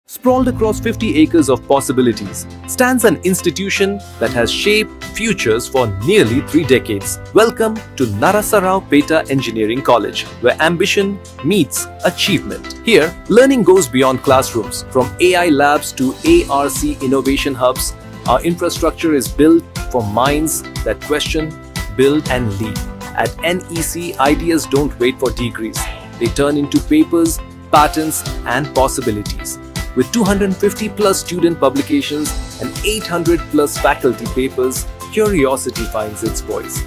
Sprawled across 50 acres of possibilities stands an institution that has shaped futures for nearly 3 decades. Welcome to Narasarao Peta Engineering College, where ambition meets achievement. Here, learning goes beyond classrooms. From AI labs to ARC innovation hubs, our infrastructure is built for minds that question, build, and lead. At NEC, ideas don't wait for degrees. They turn into papers, patents, and possibilities. With 250 plus student publications and 800 plus faculty papers, curiosity finds its voice.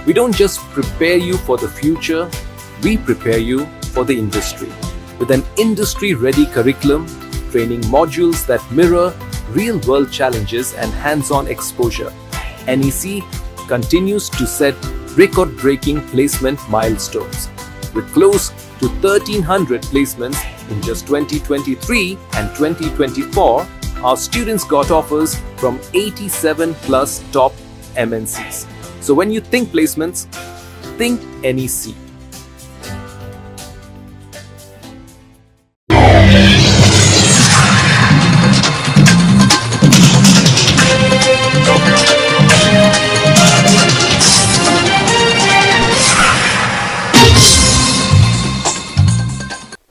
We don't just prepare you for the future, we prepare you for the industry. With an industry-ready curriculum, training modules that mirror real-world challenges and hands-on exposure, NEC continues to set record-breaking placement milestones. With close to 1,300 placements in just 2023 and 2024, our students got offers from 87 plus top MNCs. So when you think placements, think NEC.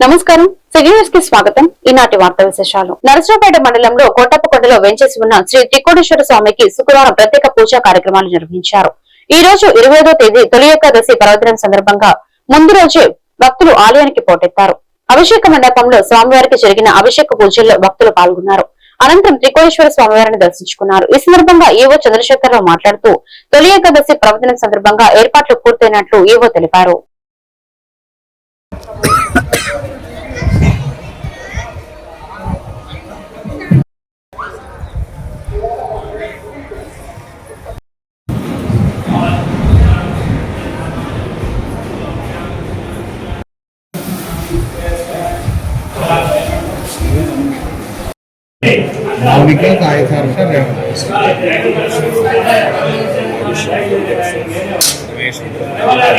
నమస్కారం, signals కి స్వాగతం. ఈనాటి వార్తా విశేషాలు. నరసరావుపేట మండలంలో కోటప్పకొండలో వెంచేసి ఉన్న శ్రీ త్రికోటేశ్వర స్వామికి శుక్రవారం ప్రత్యేక పూజా కార్యక్రమాలు నిర్వహించారు. ఈ రోజు 20వ తేదీ తొలి ఏకాదశి పర్వదినం సందర్భంగా ముందు రోజే భక్తులు ఆలయానికి పోటెత్తారు. అభిషేక మండపంలో స్వామివారికి జరిగిన అభిషేక పూజల్లో భక్తులు పాల్గొన్నారు. అనంతరం త్రికోటేశ్వర స్వామివారిని దర్శించుకున్నారు. ఈ సందర్భంగా ఈవో చంద్రశేఖరరావు మాట్లాడుతూ తొలి ఏకాదశి పర్వదినం సందర్భంగా ఏర్పాట్లు పూర్తయినట్లు ఈవో తెలిపారు.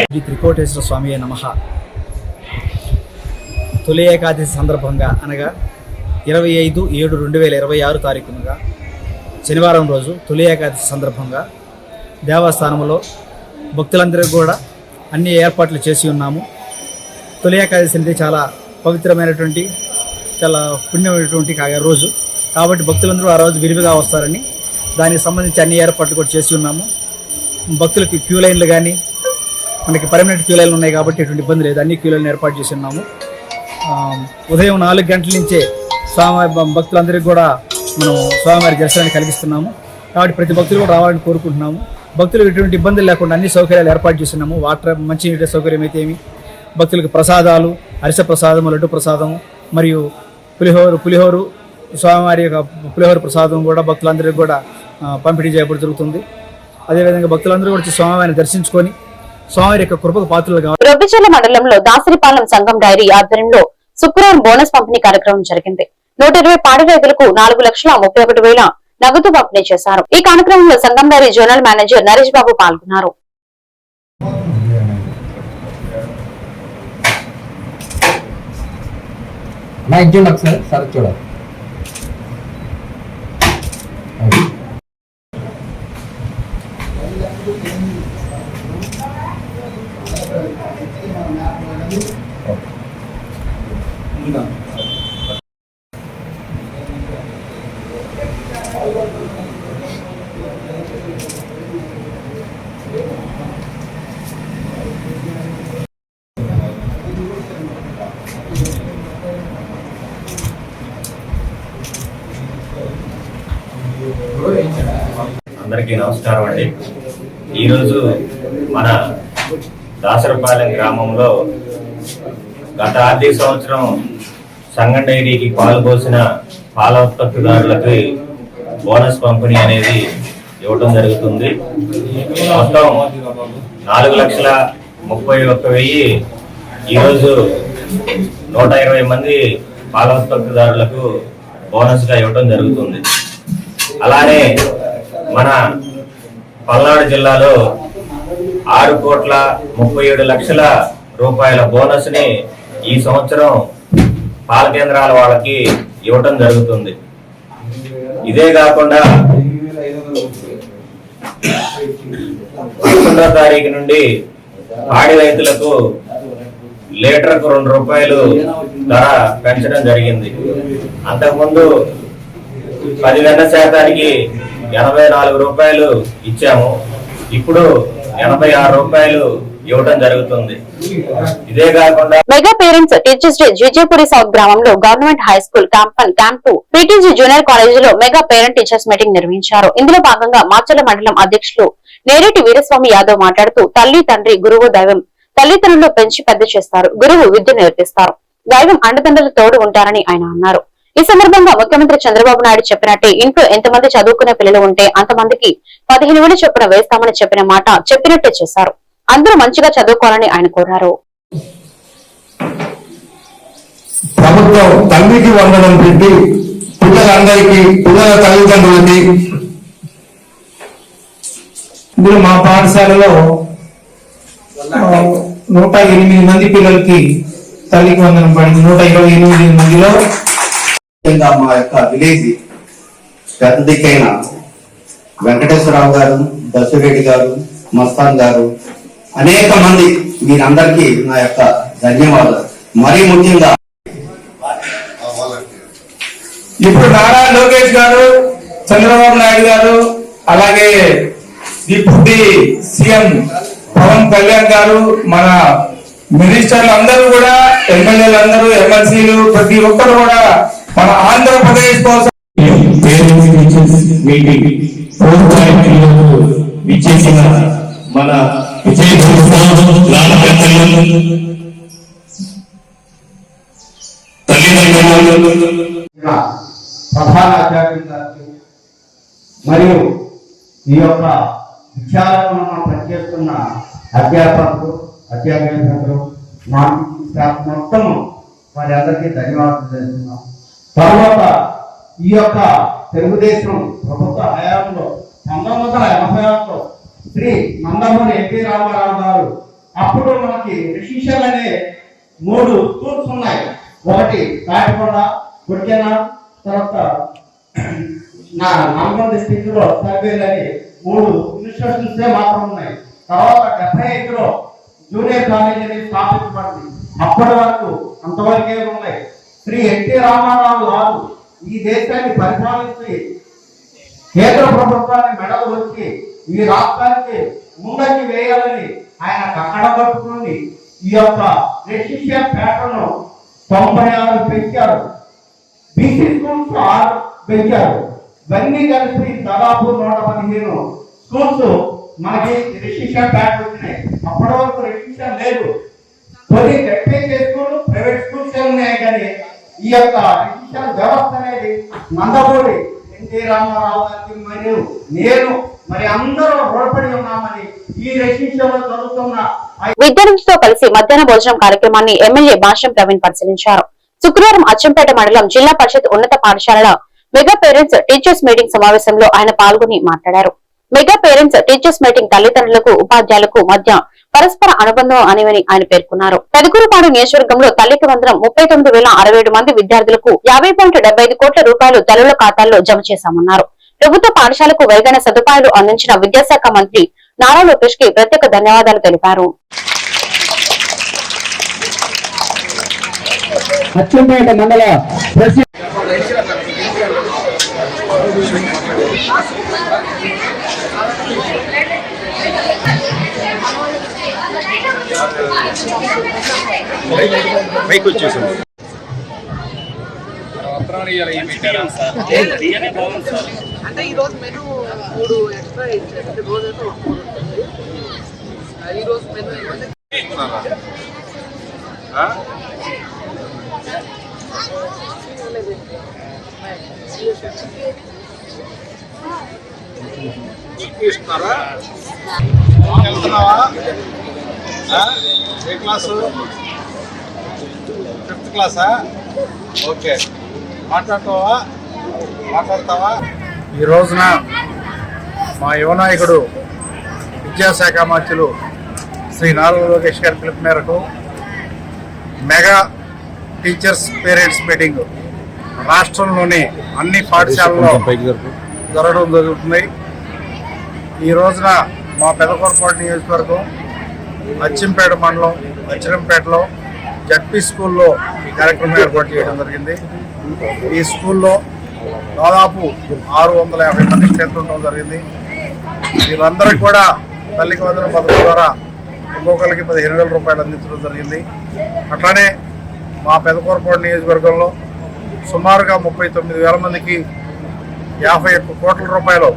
శ్రీ త్రికోటేశ్వర స్వామి నమః. తొలి ఏకాదశి సందర్భంగా అనగా 25/7/2026 తారీఖునగా శనివారం రోజు తొలి ఏకాదశి సందర్భంగా దేవస్థానంలో భక్తులందరికీ కూడా అన్ని ఏర్పాట్లు చేసి ఉన్నాము. తొలి ఏకాదశి అనేది చాలా పవిత్రమైనటువంటి చాలా పుణ్యమైనటువంటి రోజు కాబట్టి భక్తులందరూ ఆ రోజు విరివిగా వస్తారని దానికి సంబంధించి అన్ని ఏర్పాట్లు కూడా చేసి ఉన్నాము. భక్తులకి క్యూ లైన్లు కానీ మనకి పర్మనెంట్ క్యూ లైన్లు ఉన్నాయి కాబట్టి ఎటువంటి ఇబ్బంది లేదు. అన్ని క్యూ లైన్లు ఏర్పాటు చేసి ఉన్నాము. ఉదయం 4 గంటల నుంచే భక్తులందరికీ కూడా మనం స్వామివారి దర్శనాన్ని కలిగిస్తున్నాము. కాబట్టి ప్రతి భక్తులు కూడా రావాలని కోరుకుంటున్నాము. భక్తులకు ఎటువంటి ఇబ్బందులు లేకుండా అన్ని సౌకర్యాలు ఏర్పాటు చేస్తున్నాము. వాటర్, మంచినీటి సౌకర్యం అయితే ఏమి, భక్తులకు ప్రసాదాలు, అరిసె ప్రసాదము, లడ్డు ప్రసాదము మరియు పులిహోరు స్వామివారి యొక్క పులిహోర ప్రసాదం కూడా భక్తులందరికీ కూడా పంపిణీ చేయబడి జరుగుతుంది. అదేవిధంగా భక్తులందరూ కూడా స్వామివారిని దర్శించుకొని స్వామివారి యొక్క కృపకు పాత్రలు కావాలి. రొబ్బిచెర్ల మండలంలో దాసరిపాలెం సంఘం డైరీ ఆధ్వర్యంలో శుక్రవారం బోనస్ పంపిణీ కార్యక్రమం జరిగింది. 120 పాడి రైతులకు 4,31,000 నగదు పంపిణీ చేశారు. ఈ కార్యక్రమంలో సంఘం డైరీ జనరల్ మేనేజర్ నరేష్ బాబు పాల్గొన్నారు. అందరికీ నమస్కారం అండి. ఈరోజు మన దాసరపాలెం గ్రామంలో గత ఆర్థిక సంవత్సరం సంఘం డైరీకి పాలు పోసిన పాల ఉత్పత్తిదారులకి బోనస్ పంపిణీ అనేది ఇవ్వడం జరుగుతుంది. మొత్తం 4,31,000 ఈరోజు 120 మంది పాల ఉత్పత్తిదారులకు బోనస్గా ఇవ్వడం జరుగుతుంది. అలానే మన పల్నాడు జిల్లాలో 6,37,00,000 రూపాయల బోనస్ ని ఈ సంవత్సరం పాల కేంద్రాల వాళ్ళకి ఇవ్వటం జరుగుతుంది. ఇదే కాకుండా 11వ తారీఖు నుండి పాడి రైతులకు లీటర్కు 2 రూపాయలు ధర పెంచడం జరిగింది. అంతకుముందు 10% 84 రూపాయలు ఇచ్చాము. ఇప్పుడు 86 రూపాయలు ఇవ్వడం జరుగుతుంది. ఇదే కాకుండా mega parents teachers day Jijepuri south గ్రామంలో government high school camp 2 PTG junior కాలేజీలో మెగా పేరెంట్ టీచర్స్ మీటింగ్ నిర్వహించారు. ఇందులో భాగంగా మాచర్ల మండలం అధ్యక్షులు నేరేటి వీరస్వామి యాదవ్ మాట్లాడుతూ తల్లి తండ్రి గురువు దైవం, తల్లిదండ్రులు పెంచి పెద్ద చేస్తారు, గురువు విద్య నేర్పిస్తారు, దైవం అండదండలు తోడు ఉంటారని ఆయన అన్నారు. ఈ సందర్భంగా ముఖ్యమంత్రి చంద్రబాబు నాయుడు చెప్పినట్టే ఇంట్లో ఎంతమంది చదువుకునే పిల్లలు ఉంటే అంతమందికి 15,000 చొప్పున వేస్తామని చెప్పిన మాట చెప్పినట్టే చేశారు. అందరూ మంచిగా చదువుకోవాలని ఆయన కోరారు. ప్రభుత్వం తల్లికి వందనం పెట్టి పిల్లలందరికీ, పిల్లల తల్లిదండ్రులకి ఇప్పుడు మా పాఠశాలలో 108 మంది పిల్లలకి తల్లికి వందనం పడింది. 128 మందిలో మా యొక్క విలేజ్ పెద్ద దిక్కైన వెంకటేశ్వరరావు గారు, దశరెడ్డి గారు, మస్తాన్ గారు, అనేక మంది మీరందరికీ నా యొక్క ధన్యవాదాలు. మరీ ముఖ్యంగా ఇప్పుడు నారా లోకేష్ గారు, చంద్రబాబు నాయుడు గారు, అలాగే డిప్యూటీ సీఎం పవన్ కళ్యాణ్ గారు, మన మినిస్టర్లు అందరూ కూడా, ఎమ్మెల్యేలు అందరూ, ఎమ్మెల్సీలు, ప్రతి ఒక్కరు కూడా మన ఆంధ్రప్రదేశ్ కోసం విచ్చేసిన మన ప్రధాన అధ్యాపకులు మరియు ఈ యొక్క విద్యాలయంలో పనిచేస్తున్న అధ్యాపకులు, అధ్యాపకులు, నాన్ స్టాఫ్ మొత్తం వారి అందరికీ ధన్యవాదాలు తెలుస్తున్నాం. తర్వాత ఈ యొక్క తెలుగుదేశం ప్రభుత్వ హయాంలో 1986లో శ్రీ నందమూరి ఎన్టీ రామారావు గారు, అప్పుడు మనకి రిషిషల్ అనే 3 స్కూల్స్ ఉన్నాయి. ఒకటి కాటికొండ, గుడికెన, తర్వాత నల్గొండ డిస్ట్రిక్ట్ లో సర్వేలు అని 3 ఇన్స్టిట్యూషన్స్ మాత్రం ఉన్నాయి. తర్వాత 75లో జూనియర్ కాలేజ్ అనేది స్థాపించబడింది. అప్పటి వరకు అంతవరకే ఉన్నాయి. శ్రీ ఎన్టీ రామారావు గారు ఈ దేశాన్ని పరిపాలించి కేంద్ర ప్రభుత్వాన్ని మెడలు వచ్చి ఈ రాష్ట్రానికి ముందకి వేయాలని ఆయన కక్కడ పట్టుకుని ఈ యొక్క రెసిడెన్షియల్ ప్యాటర్న్ 96 పెంచారు. బీసీ స్కూల్స్ 6 పెంచారు. ఇవన్నీ కలిసి దాదాపు 115 స్కూల్స్ మనకి రెసిడెన్షియల్ ప్యాటర్న్ వచ్చినాయి. అప్పటి వరకు రెసిడెన్షియల్ లేదు. కొన్ని జడ్పీసీ స్కూల్, ప్రైవేట్ స్కూల్స్ ఉన్నాయి. కానీ ఈ యొక్క రెసిడెన్షియల్ వ్యవస్థ అనేది నందమూరి ఎన్టీ రామారావు గారికి మరియు నేను మరి అందరూ రుణపడి ఉన్నామని ఈ రెసిడెన్షియల్ లో చదువుతున్న విద్యార్థులతో కలిసి మధ్యాహ్న భోజనం కార్యక్రమాన్ని ఎమ్మెల్యే భాష్యం ప్రవీణ్ పరిశీలించారు. శుక్రవారం అచ్చంపేట మండలం జిల్లా పరిషత్ ఉన్నత పాఠశాలల మెగా పేరెంట్స్ టీచర్స్ మీటింగ్ సమావేశంలో ఆయన పాల్గొని మాట్లాడారు. మెగా పేరెంట్స్ టీచర్స్ మీటింగ్ తల్లిదండ్రులకు, ఉపాధ్యాయులకు మధ్య పరస్పర అనుబంధం అని ఆయన పేర్కొన్నారు. పెదకూరుపాడు నియోజకవర్గంలో తల్లికి వందనం 39,067 మంది విద్యార్థులకు 50.75 కోట్ల రూపాయలు తల్లుల ఖాతాల్లో జమ చేశామన్నారు. ప్రభుత్వ పాఠశాలకు మెరుగైన సదుపాయాలు అందించిన విద్యాశాఖ మంత్రి నారా లోకేష్ కి ప్రత్యేక ధన్యవాదాలు తెలిపారు. అచ్చంపేట మండల అంటే ఈ రోజు మెనూ 3 ఎక్స్ట్రా ఇచ్చారు. రోజు ఈ రోజు మెనూ ఇస్తున్నారా? వెళ్తున్నావా? ఏ క్లాసు? 5th క్లాసా? ఓకే. మాట్లాడతావా? ఈ రోజున మా యువనాయకుడు విద్యాశాఖ మంత్రులు శ్రీ నారా లోకేష్ గారి పిలుపు మేరకు మెగా టీచర్స్ పేరెంట్స్ మీటింగ్ రాష్ట్రంలోని అన్ని పాఠశాలల్లో జరగడం జరుగుతుంది. ఈ రోజున మా పెదకూరపాడు నియోజకవర్గం అచ్చంపేట మండలం అచ్చిరంపేటలో జడ్పీ స్కూల్లో ఈ కార్యక్రమం ఏర్పాటు చేయడం జరిగింది. ఈ స్కూల్లో దాదాపు 650 మంది స్ట్రెంత్ ఉండడం జరిగింది. వీరందరికీ కూడా తల్లికి వందనం పథకం ద్వారా ఒక్కొక్కరికి 15,000 రూపాయలు అందించడం జరిగింది. అట్లానే మా పెదకూరపాడు నియోజకవర్గంలో సుమారుగా 39,000 మందికి 51 కోట్ల రూపాయలు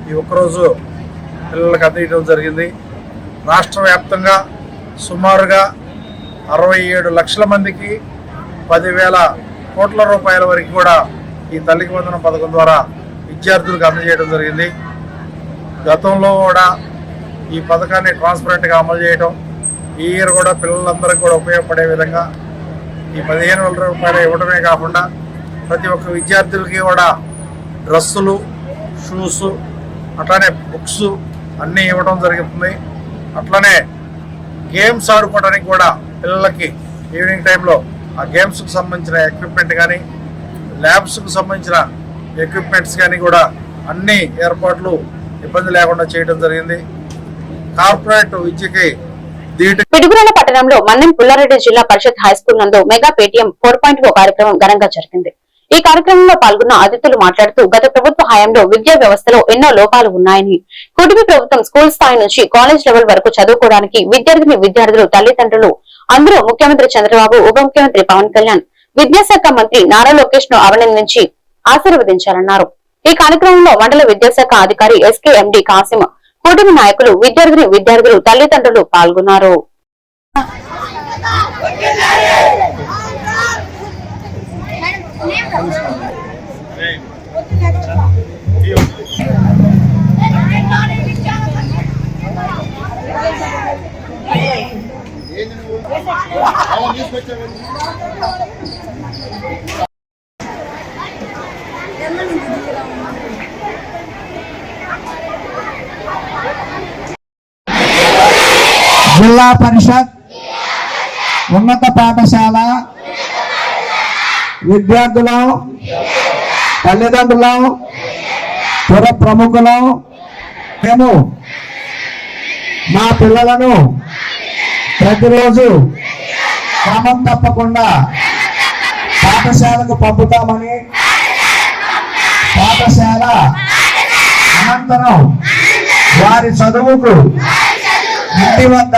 ఈ ఒక్కరోజు పిల్లలకు అందించడం జరిగింది. రాష్ట్ర వ్యాప్తంగా సుమారుగా 67 లక్షల మందికి 10,000 కోట్ల రూపాయల వరకు కూడా ఈ తల్లికి వందనం పథకం ద్వారా విద్యార్థులకు అందజేయడం జరిగింది. గతంలో కూడా ఈ పథకాన్ని ట్రాన్స్పరెంట్గా అమలు చేయడం, ఈ ఇయర్ కూడా పిల్లలందరికీ కూడా ఉపయోగపడే విధంగా ఈ 15,000 రూపాయలు ఇవ్వడమే కాకుండా ప్రతి ఒక్క విద్యార్థులకి కూడా డ్రెస్సులు, షూస్, అట్లానే బుక్స్ అన్నీ ఇవ్వడం జరుగుతుంది. అట్లనే గేమ్స్ ఆడుకోవడానికి కూడా పిల్లలకి ఈవినింగ్ టైంలో ఆ గేమ్స్కి సంబంధించిన ఎక్విప్మెంట్ కానీ ల్యాబ్స్కి సంబంధించిన ఎక్విప్మెంట్స్ కానీ కూడా అన్ని ఏర్పాట్లు ఇబ్బంది లేకుండా చేయడం జరిగింది. కార్పొరేట్ విద్యకి పిడుగురాల పట్టణంలో మన్నెం పుల్లారెడ్డి జిల్లా పరిషత్ హైస్కూల్ నందు మెగా పేటీఎం 4.0 కార్యక్రమం ఘనంగా జరిగింది. ఈ కార్యక్రమంలో పాల్గొన్న అతిథులు మాట్లాడుతూ గత ప్రభుత్వ హయాంలో విద్యా వ్యవస్థలో ఎన్నో లోపాలు ఉన్నాయని, కుటుంబ ప్రభుత్వం స్కూల్ స్థాయి నుంచి కాలేజ్ లెవెల్ వరకు చదువుకోవడానికి విద్యార్థులు, తల్లిదండ్రులు అందరూ ముఖ్యమంత్రి చంద్రబాబు, ఉప ముఖ్యమంత్రి పవన్ కళ్యాణ్, విద్యాశాఖ మంత్రి నారా లోకేష్ ను అభినందించి ఆశీర్వదించారన్నారు. ఈ కార్యక్రమంలో మండల విద్యాశాఖ అధికారి ఎస్కేఎండి కాసిం, కూటమి నాయకులు, విద్యార్థులు, తల్లిదండ్రులు పాల్గొన్నారు. జిల్లా పరిషత్ ఉన్నత పాఠశాల విద్యార్థులు, తల్లిదండ్రులు, పుర ప్రముఖులు మేము మా పిల్లలను ప్రతిరోజు క్రమం తప్పకుండా పాఠశాలకు పంపుతామని, పాఠశాల అనంతరం వారి చదువుకు ఇంటి వద్ద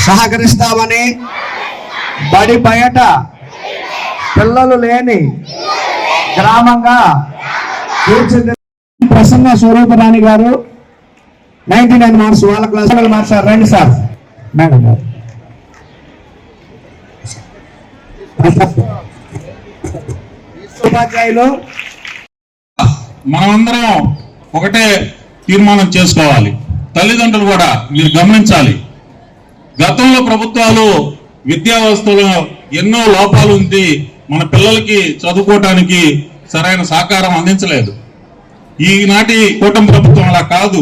సహకరిస్తామని, బడి బయట పిల్లలు లేని గ్రామంగా ప్రసన్న స్వరూపరాణి గారు 99 మార్క్స్ వాళ్ళ క్లాస్ మార్క్స్. రండి సార్. మేడం గారు ఉపాధ్యాయులు మనమందరం ఒకటే తీర్మానం చేసుకోవాలి. తల్లిదండ్రులు కూడా మీరు గమనించాలి. గతంలో ప్రభుత్వాలు విద్యా వ్యవస్థలో ఎన్నో లోపాలు ఉంది, మన పిల్లలకి చదువుకోవటానికి సరైన సహకారం అందించలేదు. ఈనాటి కూటమి ప్రభుత్వం అలా కాదు.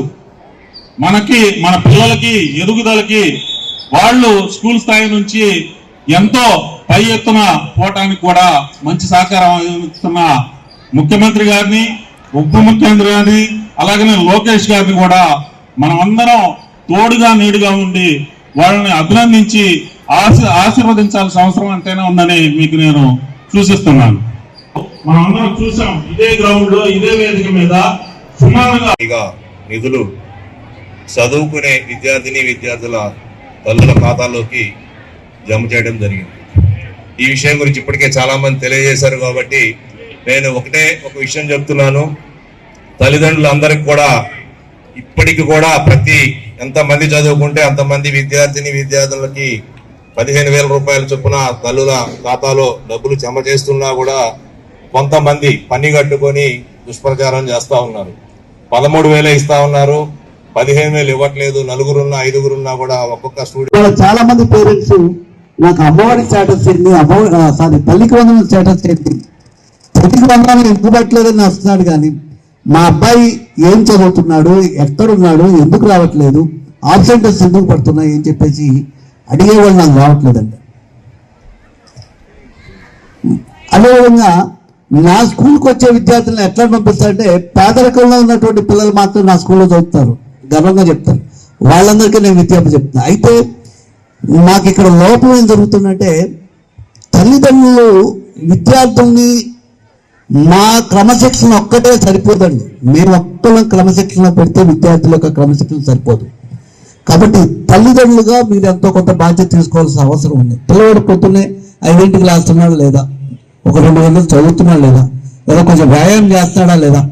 మన పిల్లలకి ఎదుగుదలకి వాళ్ళు స్కూల్ స్థాయి నుంచి ఎంతో పై ఎత్తున పోవటానికి కూడా మంచి సహకారం అందిస్తున్న ముఖ్యమంత్రి గారిని, ఉప ముఖ్యమంత్రి గారిని, అలాగనే లోకేష్ గారిని కూడా మనమందరం తోడుగా నీడుగా ఉండి వాళ్ళని అభినందించి ఆశీర్వదించాల్సిన అవసరం అంతేనే ఉందని మీకు నేను సూచిస్తున్నాను. మనం అందరం చూసాం, ఇదే గ్రౌండ్ లో ఇదే వేదిక మీద సుమారుగా నిధులు చదువుకునే విద్యార్థుల తల్లుల ఖాతాల్లోకి జమ చేయడం జరిగింది. ఈ విషయం గురించి ఇప్పటికే చాలా మంది తెలియజేశారు కాబట్టి నేను ఒక విషయం చెప్తున్నాను. తల్లిదండ్రులందరికీ కూడా ఇప్పటికి కూడా ఎంతమంది చదువుకుంటే అంతమంది విద్యార్థులకి 15,000 రూపాయల చొప్పున తల్లుల ఖాతాలో డబ్బులు జమ చేస్తున్నా కూడా కొంతమంది పని కట్టుకొని దుష్ప్రచారం చేస్తా ఉన్నారు. 13,000 ఇస్తా ఉన్నారు, 15,000 ఇవ్వట్లేదు. 4 5 కూడా ఒక్కొక్క స్టూడెంట్. చాలా మంది పేరెంట్స్ నాకు అమ్మఒడి స్టేటస్ ఏంటి, తల్లికి వందనం స్టేటస్ ఏంటి, తల్లికి వందనం ఎందుకు పెట్టలేదని వస్తున్నాడు. కానీ మా అబ్బాయి ఏం చదువుతున్నాడు, ఎక్కడున్నాడు, ఎందుకు రావట్లేదు, ఆబ్సెంటెస్ ఎందుకు పడుతున్నాయి అని చెప్పేసి అడిగేవాళ్ళు నాకు రావట్లేదండి. అదేవిధంగా నా స్కూల్కి వచ్చే విద్యార్థులను ఎట్లా పంపిస్తారంటే పేదరికంలో ఉన్నటువంటి పిల్లలు మాత్రం నా స్కూల్లో చదువుతారు, గర్వంగా చెప్తారు. వాళ్ళందరికీ నేను విద్యార్థి చెప్తున్నా. అయితే మాకు ఇక్కడ లోపం ఏం జరుగుతుందంటే తల్లిదండ్రులు విద్యార్థుల్ని మా క్రమశిక్షణ ఒక్కటే సరిపోదండి. మేము ఒక్కళ్ళం క్రమశిక్షణ పెడితే విద్యార్థుల యొక్క క్రమశిక్షణ సరిపోదు. కాబట్టి తల్లిదండ్రులుగా మీరు ఎంతో కొంత బాధ్యత తీసుకోవాల్సిన అవసరం ఉంది. పిల్లవాడు పొద్దున్నే 5ంటికి లేస్తున్నాడా లేదా, ఒక 2 గంటలు చదువుతున్నాడా లేదా, లేదా కొంచెం వ్యాయామం చేస్తాడా లేదా.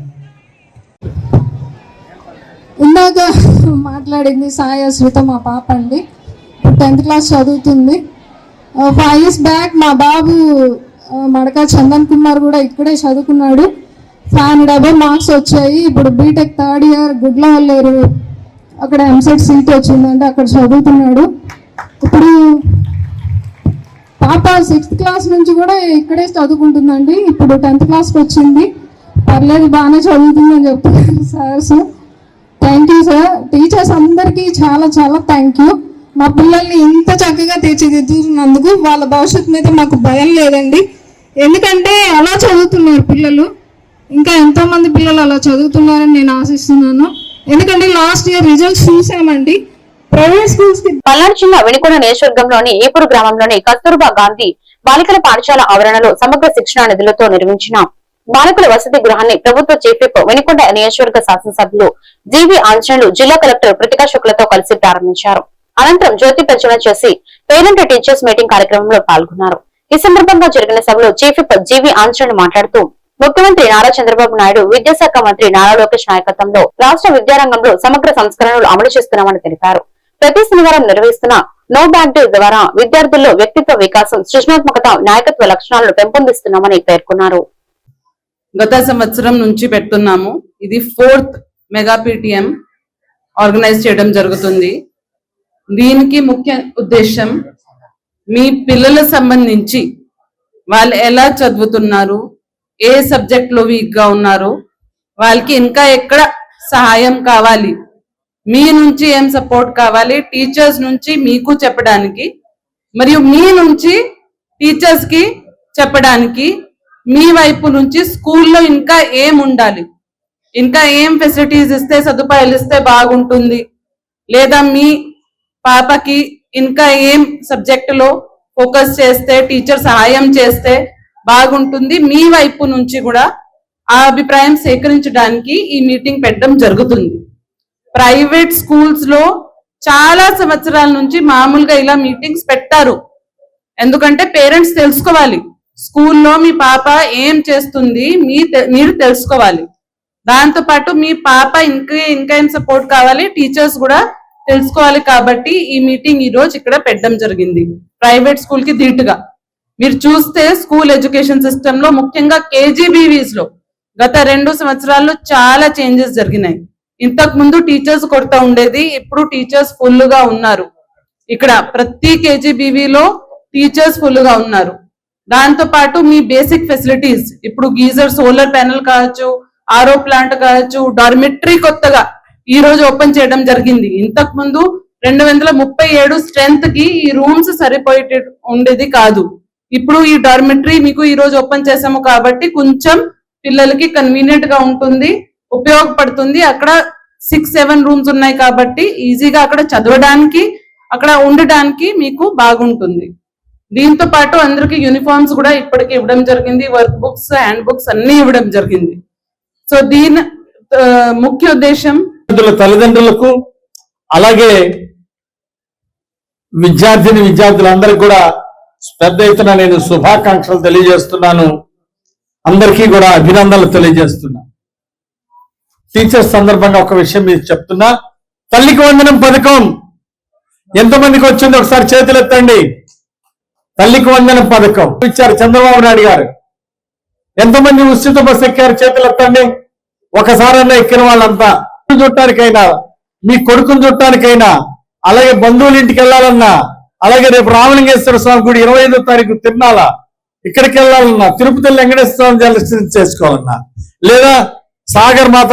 ఇందాక మాట్లాడింది సాయి అశ్రిత మా పాప అండి, 10th క్లాస్ చదువుతుంది. 5 years బ్యాక్ మా బాబు మడక చందన్ కుమార్ కూడా ఇక్కడే చదువుకున్నాడు. 570 మార్క్స్ వచ్చాయి. ఇప్పుడు బీటెక్ 3rd year గుడ్లవల్లేరు అక్కడ ఎంసెట్ సీట్ వచ్చిందంటే అక్కడ చదువుతున్నాడు. ఇప్పుడు పాప 6th క్లాస్ నుంచి కూడా ఇక్కడే చదువుకుంటుందండి. ఇప్పుడు 10th క్లాస్కి వచ్చింది. పర్లేదు బాగానే చదువుతుందని చెప్తున్నారు sirs. Thank you sir. Teachers అందరికీ చాలా చాలా థ్యాంక్ యూ. మా పిల్లల్ని ఇంత చక్కగా తీర్చిదిద్దుతున్నందుకు. వాళ్ళ భవిష్యత్తు మీద మాకు భయం లేదండి, ఎందుకంటే అలా చదువుతున్నారు పిల్లలు. ఇంకా ఎంతోమంది పిల్లలు అలా చదువుతున్నారని నేను ఆశిస్తున్నాను. ఎందుకంటే లాస్ట్ ఇయర్ రిజల్ట్స్ చూసామండి. ప్రైవేట్ స్కూల్స్ కి పల్నాడు జిల్లా వినుకొండ నియోజకవర్గంలోని ఈపూరు గ్రామంలోని కస్తూర్బా గాంధీ బాలికల పాఠశాల ఆవరణలో సమగ్ర శిక్షణ నిధులతో నిర్మించిన బాలికల వసతి గృహాన్ని ప్రభుత్వ చీఫ్ విప్ వినుకొండ నియోజకవర్గ శాసనసభ్యులు జీవి ఆంజనేయులు జిల్లా కలెక్టర్ కృతికా శుక్లతో కలిసి ప్రారంభించారు. అనంతరం జ్యోతి ప్రజ్వలన చేసి పేరెంట్ టీచర్స్ మీటింగ్ కార్యక్రమంలో పాల్గొన్నారు. ఈ సందర్భంగా జరిగిన సభలో చీఫ్ విప్ జీవి ఆంజనేయులు మాట్లాడుతూ ముఖ్యమంత్రి నారా చంద్రబాబు నాయుడు, విద్యాశాఖ మంత్రి నారా లోకేష్ నాయకత్వంలో రాష్ట్ర విద్యారంగంలో సమగ్ర సంస్కరణలు అమలు చేస్తున్నామని తెలిపారు. ప్రతి శనివారం నిర్వహిస్తున్న నో బ్యాక్ డే ద్వారా విద్యార్థుల్లో వ్యక్తిత్వ వికాసం, సృజనాత్మకత, నాయకత్వ లక్షణాలను పెంపొందిస్తున్నామని పేర్కొన్నారు. గత సంవత్సరం నుంచి పెడుతున్నాము. ఇది 4th మెగా PTM ఆర్గనైజ్ చేయడం జరుగుతుంది. దీనికి ముఖ్య ఉద్దేశం మీ పిల్లల సంబంధించి వాళ్ళు ఎలా చదువుతున్నారు, ఏ సబ్జెక్ట్ లో వీక్ గా ఉన్నారు, వాళ్ళకి ఇంకా ఎక్కడ సహాయం కావాలి, మీ నుంచి ఏం సపోర్ట్ కావాలి, టీచర్స్ నుంచి మీకు చెప్పడానికి మరియు మీ నుంచి టీచర్స్ కి చెప్పడానికి, మీ వైపు నుంచి స్కూల్లో ఇంకా ఏం ఉండాలి, ఇంకా ఏం ఫెసిలిటీస్ ఇస్తే, సదుపాయాలు ఇస్తే బాగుంటుంది, లేదా మీ పాపకి ఇంకా ఏం సబ్జెక్ట్ లో ఫోకస్ చేస్తే, టీచర్ సహాయం చేస్తే బాగుంటుంది, మీ వైపు నుంచి కూడా ఆ అభిప్రాయం సేకరించడానికి ఈ మీటింగ్ పెట్టడం జరుగుతుంది. ప్రైవేట్ స్కూల్స్ లో చాలా సంవత్సరాల నుంచి మామూలుగా ఇలా మీటింగ్స్ పెట్టారు. ఎందుకంటే పేరెంట్స్ తెలుసుకోవాలి స్కూల్లో మీ పాప ఏం చేస్తుంది, మీరు తెలుసుకోవాలి. దాంతో పాటు మీ పాప ఇంకా ఏం సపోర్ట్ కావాలి, టీచర్స్ కూడా తెలుసుకోవాలి. కాబట్టి ఈ మీటింగ్ ఈ రోజు ఇక్కడ పెట్టడం జరిగింది. ప్రైవేట్ స్కూల్ కి ధీటుగా మీరు చూస్తే స్కూల్ ఎడ్యుకేషన్ సిస్టమ్ లో ముఖ్యంగా KGBVs లో గత 2 సంవత్సరాల్లో చాలా చేంజెస్ జరిగినాయి. ఇంతకు ముందు టీచర్స్ కొరత ఉండేది, ఇప్పుడు టీచర్స్ ఫుల్ గా ఉన్నారు. ఇక్కడ ప్రతి KGBV లో టీచర్స్ ఫుల్ గా ఉన్నారు. దాంతో పాటు మీ బేసిక్ ఫెసిలిటీస్ ఇప్పుడు గీజర్, సోలార్ ప్యానెల్ కావచ్చు, RO ప్లాంట్ కావచ్చు, డార్మిటరీ కొత్తగా ఈ రోజు ఓపెన్ చేయడం జరిగింది. ఇంతకు ముందు 237 స్ట్రెంత్ కి ఈ రూమ్స్ సరిపోయే ఉండేది కాదు. ఇప్పుడు ఈ డార్మిటరీ మీకు ఈ రోజు ఓపెన్ చేసాము కాబట్టి కొంచెం పిల్లలకి కన్వీనియంట్ గా ఉంటుంది, ఉపయోగపడుతుంది. అక్కడ 6-7 రూమ్స్ ఉన్నాయి కాబట్టి ఈజీగా అక్కడ చదవడానికి, అక్కడ ఉండడానికి మీకు బాగుంటుంది. దీంతో పాటు అందరికి యూనిఫామ్స్ కూడా ఇప్పటికి ఇవ్వడం జరిగింది, వర్క్ బుక్స్, హ్యాండ్ బుక్స్ అన్ని ఇవ్వడం జరిగింది. సో దీని ముఖ్య ఉద్దేశం తల్లిదండ్రులకు అలాగే విద్యార్థులందరికీ కూడా పెద్ద ఎత్తున నేను శుభాకాంక్షలు తెలియజేస్తున్నాను. అందరికీ కూడా అభినందనలు తెలియజేస్తున్నా. టీచర్స్ సందర్భంగా ఒక విషయం మీకు చెప్తున్నా. తల్లికి వందనం పథకం ఎంతమందికి వచ్చిందో ఒకసారి చేతులు ఎత్తండి. తల్లికి వందనం పథకం ఇచ్చారు చంద్రబాబు నాయుడు గారు. ఎంతమంది ఉచిత బస్సు ఎక్కారు చేతులు ఎత్తండి. ఒకసారన్నా ఎక్కిన వాళ్ళంతా చుట్టానికైనా, మీ కొడుకుని చుట్టానికైనా, అలాగే బంధువుల ఇంటికి వెళ్ళాలన్నా, అలాగే రేపు రామలింగేశ్వర స్వామి గుడి 25వ తారీఖు తిరునాల ఇక్కడికి వెళ్ళాలన్నా, తిరుపతి వెంకటేశ్వర స్వామి దర్శనం చేసుకోవాలన్నా, లేదా సాగర్ మాత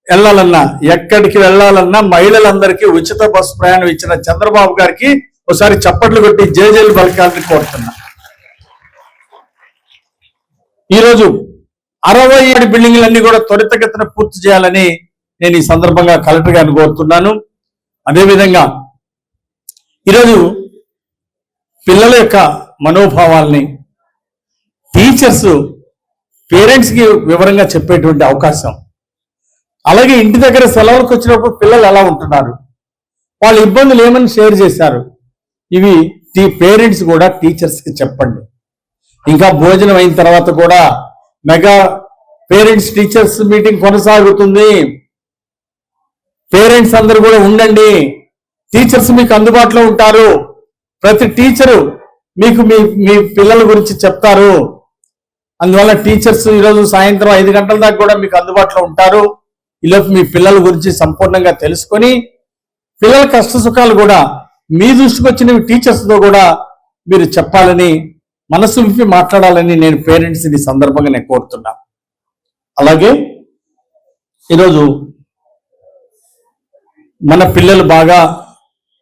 వెళ్ళాలన్నా, ఎక్కడికి వెళ్ళాలన్నా మహిళలందరికీ ఉచిత బస్సు ప్రయాణం ఇచ్చిన చంద్రబాబు గారికి ఒకసారి చప్పట్లు కొట్టి జేజేలు పలకాలని కోరుతున్నా. ఈరోజు 67 బిల్డింగ్లన్నీ కూడా త్వరితగతిన పూర్తి చేయాలని నేను ఈ సందర్భంగా కలెక్టర్ గారిని కోరుతున్నాను. అదేవిధంగా ఈరోజు పిల్లల యొక్క మనోభావాల్ని టీచర్స్ పేరెంట్స్కి వివరంగా చెప్పేటువంటి అవకాశం, అలాగే ఇంటి దగ్గర సెలవులకు వచ్చినప్పుడు పిల్లలు ఎలా ఉంటున్నారు, వాళ్ళ ఇబ్బందులు ఏమని షేర్ చేశారు, ఇవి పేరెంట్స్ కూడా టీచర్స్కి చెప్పండి. ఇంకా భోజనం అయిన తర్వాత కూడా మెగా పేరెంట్స్ టీచర్స్ మీటింగ్ కొనసాగుతుంది. పేరెంట్స్ అందరూ కూడా ఉండండి, టీచర్స్ మీకు అందుబాటులో ఉంటారు. ప్రతి టీచరు మీకు మీ పిల్లల గురించి చెప్తారు. అందువల్ల టీచర్స్ ఈరోజు సాయంత్రం 5 గంటల దాకా కూడా మీకు అందుబాటులో ఉంటారు. ఈలోపు మీ పిల్లల గురించి సంపూర్ణంగా తెలుసుకొని పిల్లల కష్ట సుఖాలు కూడా మీ దృష్టికి వచ్చినవి టీచర్స్తో కూడా మీరు చెప్పాలని, మనసు విప్పి మాట్లాడాలని నేను పేరెంట్స్ ఈ సందర్భంగా నేను కోరుతున్నా. అలాగే ఈరోజు మన పిల్లలు బాగా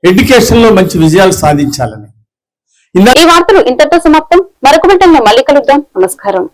ఎడ్యుకేషన్లో మంచి విజయాలు సాధించాలని. ఈ వార్తలు ఇంతటితో సమాప్తం. మరొక వెంటనే మళ్ళీ కలుద్దాం. నమస్కారం.